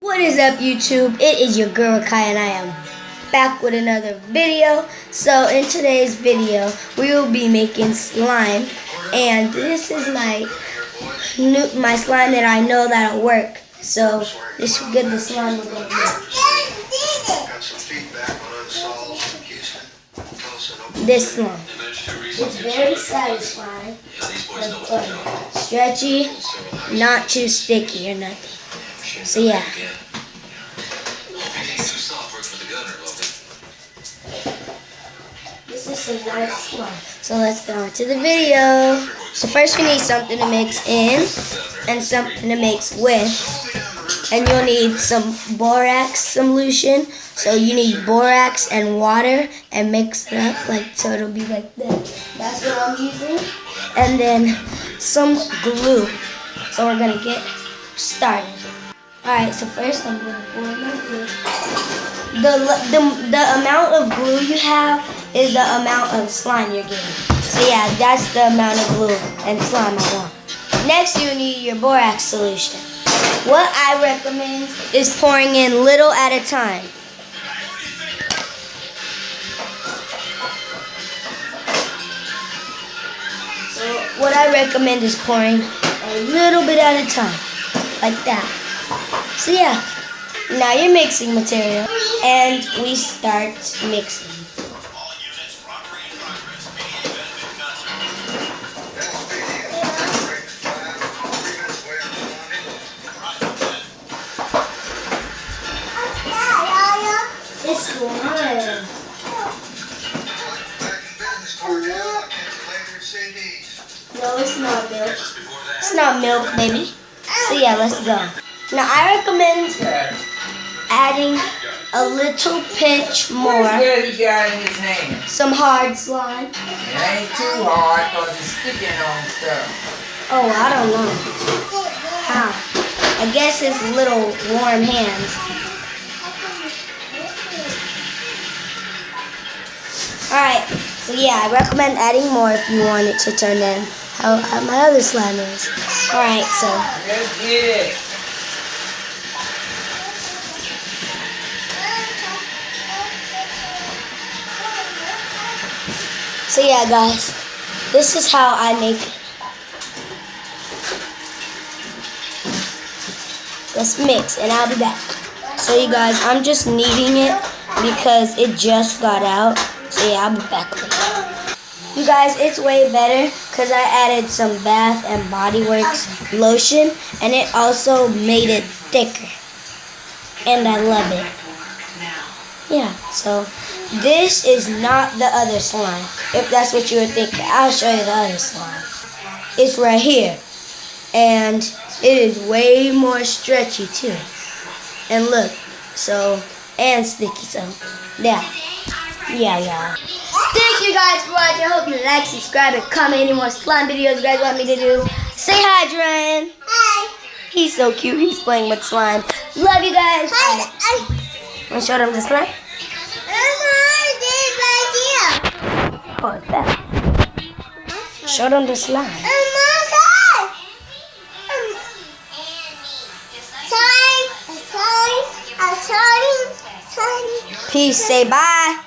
What is up, YouTube? It is your girl Kai and I am back with another video. So in today's video we will be making slime, and this is my slime that I know that'll work. So this is good. The slime we're gonna make. This slime. It's very satisfying. Stretchy, not too sticky or nothing. So yeah. This is some nice slime. So let's go into the video. So first we need something to mix in and something to mix with. And you'll need some borax solution. So you need borax and water and mix it up so it'll be like this. That's what I'm using. And then some glue. So we're gonna get started. Alright, so first I'm going to pour my glue. The amount of glue you have is the amount of slime you're getting. So yeah, that's the amount of glue and slime I want. Next you need your borax solution. What I recommend is pouring in little at a time. So what I recommend is pouring a little bit at a time, like that. So yeah, now you're mixing material, and we start mixing. It's slime. No, it's not milk. It's not milk, baby. So yeah, let's go. Now I recommend adding a little pinch more. What you got in his hand? Some hard slime. It ain't too hard because it's sticking on stuff. Oh, I don't know. How? I guess it's little warm hands. Alright, so yeah, I recommend adding more if you want it to turn in how my other slime is. Alright, so. Let's get it. So yeah, guys, this is how I make it. Let's mix, and I'll be back. So you guys, I'm just kneading it because it just got out. So yeah, I'll be back later. You guys, it's way better because I added some Bath and Body Works lotion, and it also made it thicker. And I love it. Yeah, so this is not the other slime. If that's what you were thinking, I'll show you the other slime. It's right here. And it is way more stretchy too. And look, and sticky, so yeah. Yeah. Thank you guys for watching. I hope you like, subscribe, and comment any more slime videos you guys want me to do. Say hi, Dren. Hi. He's so cute. He's playing with slime. Love you guys. Hi. Want to show them the slime? Oh, it's that. Show them the slime. Peace. Say bye.